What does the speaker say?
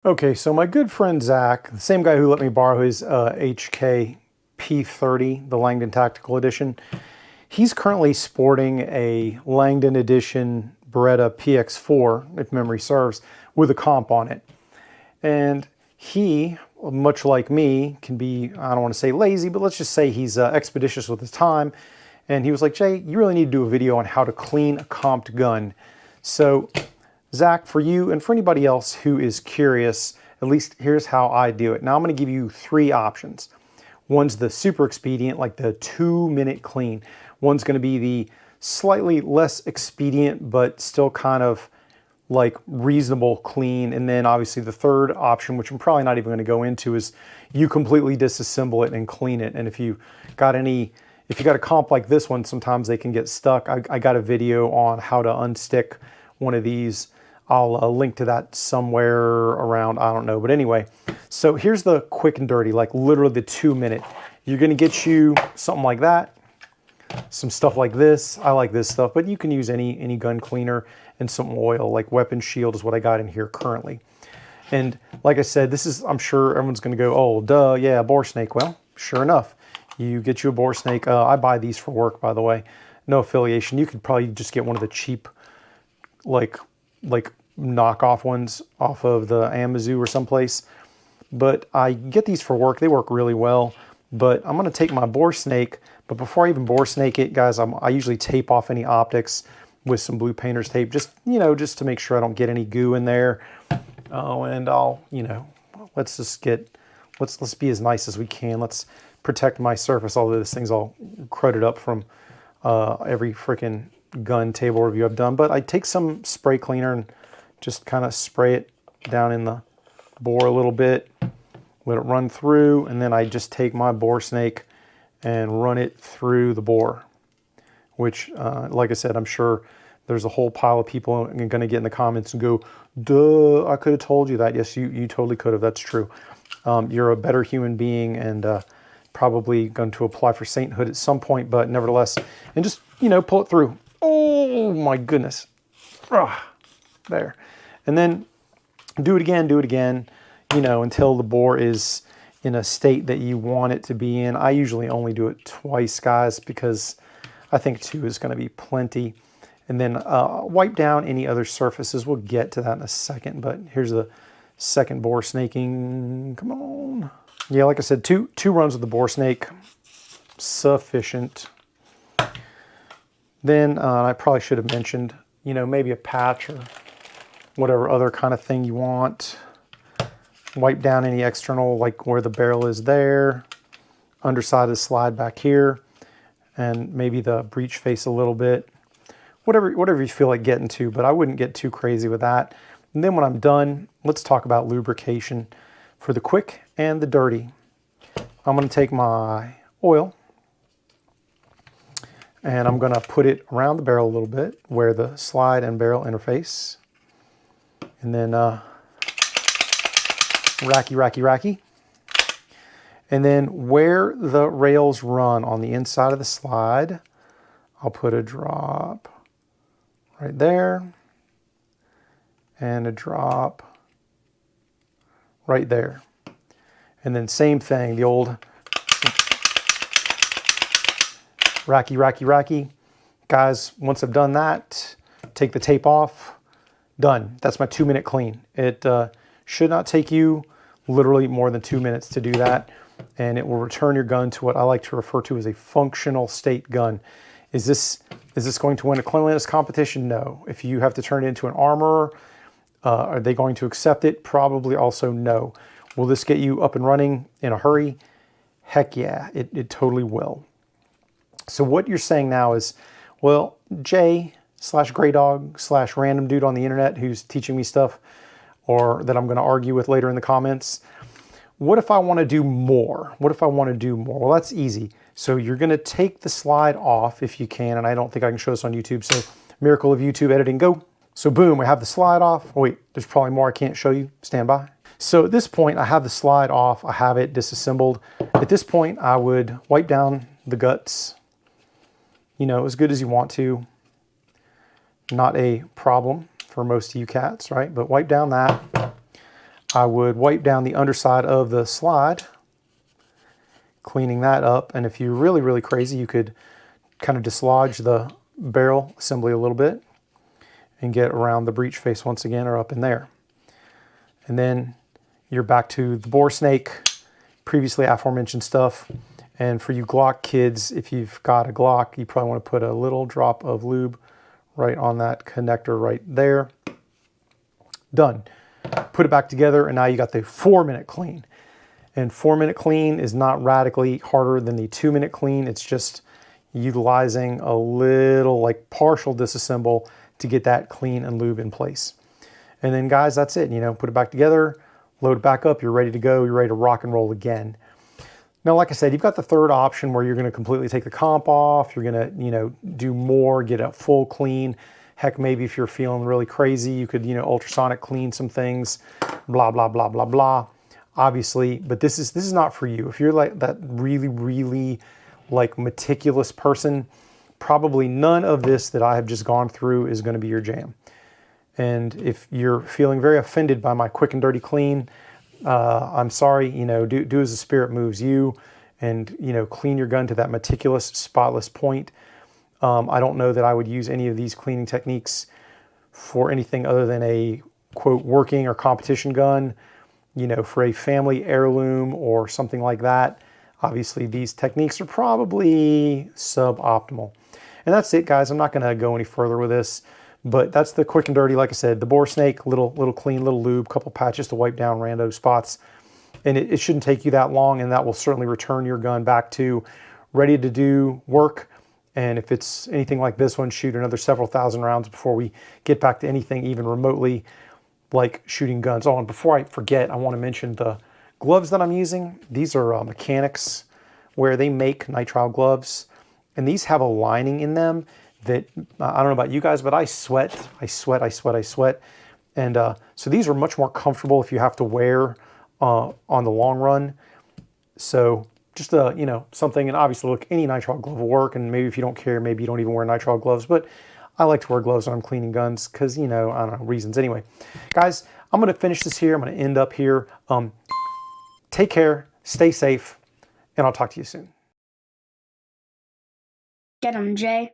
Okay, so my good friend Zach, the same guy who let me borrow his HK P30, the Langdon Tactical Edition, he's currently sporting a Langdon Edition Beretta PX4, if memory serves, with a comp on it. And he, much like me, can be, I don't want to say lazy, but let's just say he's expeditious with his time. And he was like, Jay, you really need to do a video on how to clean a comped gun. So Zach, for you and for anybody else who is curious, at least here's how I do it. Now I'm going to give you three options. One's the super expedient, like the 2-minute clean. One's going to be the slightly less expedient, but still kind of like reasonable clean. And then obviously the third option, which I'm probably not even going to go into, is you completely disassemble it and clean it. And if you got a comp like this one, sometimes they can get stuck. I got a video on how to unstick one of these. I'll link to that somewhere around, I don't know. But anyway, so here's the quick and dirty, like literally the 2-minute. You're gonna get you something like that, some stuff like this. I like this stuff, but you can use any gun cleaner and some oil, like Weapon Shield is what I got in here currently. And like I said, this is, I'm sure everyone's gonna go, oh, duh, yeah, bore snake. Well, sure enough, you get you a bore snake. I buy these for work, by the way. No affiliation. You could probably just get one of the cheap, like knockoff ones off of the Amazon or someplace. But I get these for work. They work really well. But I'm going to take my bore snake. But before I even bore snake it, guys, I usually tape off any optics with some blue painter's tape. Just, just to make sure I don't get any goo in there. Oh, and I'll, let's be as nice as we can. Let's protect my surface, although this thing's all cruded up from every freaking gun table review I've done. But I take some spray cleaner and just kind of spray it down in the bore a little bit, let it run through, and then I just take my bore snake and run it through the bore, which, like I said, I'm sure there's a whole pile of people going to get in the comments and go, duh, I could have told you that. Yes, you totally could have. That's true. You're a better human being and probably going to apply for sainthood at some point, but nevertheless, and just, pull it through. Oh my goodness. There. And then do it again, until the bore is in a state that you want it to be in. I usually only do it twice, guys, because I think 2 is going to be plenty. And then wipe down any other surfaces. We'll get to that in a second, but here's the second bore snaking. Come on. Yeah, like I said, two runs of the bore snake, sufficient. Then I probably should have mentioned, maybe a patch or whatever other kind of thing you want. Wipe down any external, like where the barrel is there, underside of the slide back here, and maybe the breech face a little bit. Whatever you feel like getting to, but I wouldn't get too crazy with that. And then when I'm done, let's talk about lubrication for the quick and the dirty. I'm going to take my oil and I'm going to put it around the barrel a little bit where the slide and barrel interface. And then racky. And then where the rails run on the inside of the slide, I'll put a drop right there and a drop right there. And then same thing, the old racky. Guys, once I've done that, take the tape off, done. That's my 2-minute clean. It should not take you literally more than 2 minutes to do that. And it will return your gun to what I like to refer to as a functional state gun. Is this going to win a cleanliness competition? No. If you have to turn it into an armorer, are they going to accept it? Probably also no. Will this get you up and running in a hurry? Heck yeah, it totally will. So what you're saying now is, well, Jay/Greydog/random dude on the internet who's teaching me stuff or that I'm going to argue with later in the comments, what if I want to do more? Well, that's easy. So you're going to take the slide off if you can, and I don't think I can show this on YouTube, so miracle of YouTube editing, go. So boom, we have the slide off. Oh wait, there's probably more I can't show you. Stand by. So at this point, I have the slide off. I have it disassembled. At this point, I would wipe down the guts, as good as you want to. Not a problem for most of you cats, right? But wipe down that. I would wipe down the underside of the slide, cleaning that up. And if you're really, really crazy, you could kind of dislodge the barrel assembly a little bit and get around the breech face once again, or up in there. And then you're back to the bore snake, previously aforementioned stuff. And for you Glock kids, if you've got a Glock, you probably want to put a little drop of lube right on that connector right there. Done. Put it back together, and now you got the 4-minute clean. And 4-minute clean is not radically harder than the 2-minute clean. It's just utilizing a little like partial disassemble to get that clean and lube in place. And then guys, that's it. You know, put it back together, load it back up, you're ready to go, you're ready to rock and roll again. Now, like I said, you've got the third option where you're going to completely take the comp off, you're going to, you know, do more, get a full clean. Heck, maybe if you're feeling really crazy, you could, you know, ultrasonic clean some things, blah, blah, blah, blah, blah. Obviously, but this is not for you. If you're like that really, really like meticulous person, probably none of this that I have just gone through is going to be your jam. And if you're feeling very offended by my quick and dirty clean, I'm sorry, you know, do as the spirit moves you, and, you know, clean your gun to that meticulous, spotless point. I don't know that I would use any of these cleaning techniques for anything other than a, quote, working or competition gun, you know, for a family heirloom or something like that. Obviously, these techniques are probably suboptimal. And that's it, guys. I'm not going to go any further with this, but that's the quick and dirty. Like I said, the bore snake, little clean, little lube, couple patches to wipe down rando spots. And it shouldn't take you that long, and that will certainly return your gun back to ready to do work. And if it's anything like this one, shoot another several thousand rounds before we get back to anything even remotely like shooting guns. Oh, and before I forget, I want to mention the gloves that I'm using. These are mechanics where they make nitrile gloves, and these have a lining in them that, I don't know about you guys, but I sweat. And so these are much more comfortable if you have to wear on the long run. So just you know, something, and obviously look, any nitrile glove will work, and maybe if you don't care, maybe you don't even wear nitrile gloves, but I like to wear gloves when I'm cleaning guns because, you know, I don't know, reasons. Anyway, guys, I'm going to finish this here. I'm going to end up here. Take care, stay safe, and I'll talk to you soon. Get 'em, Jay.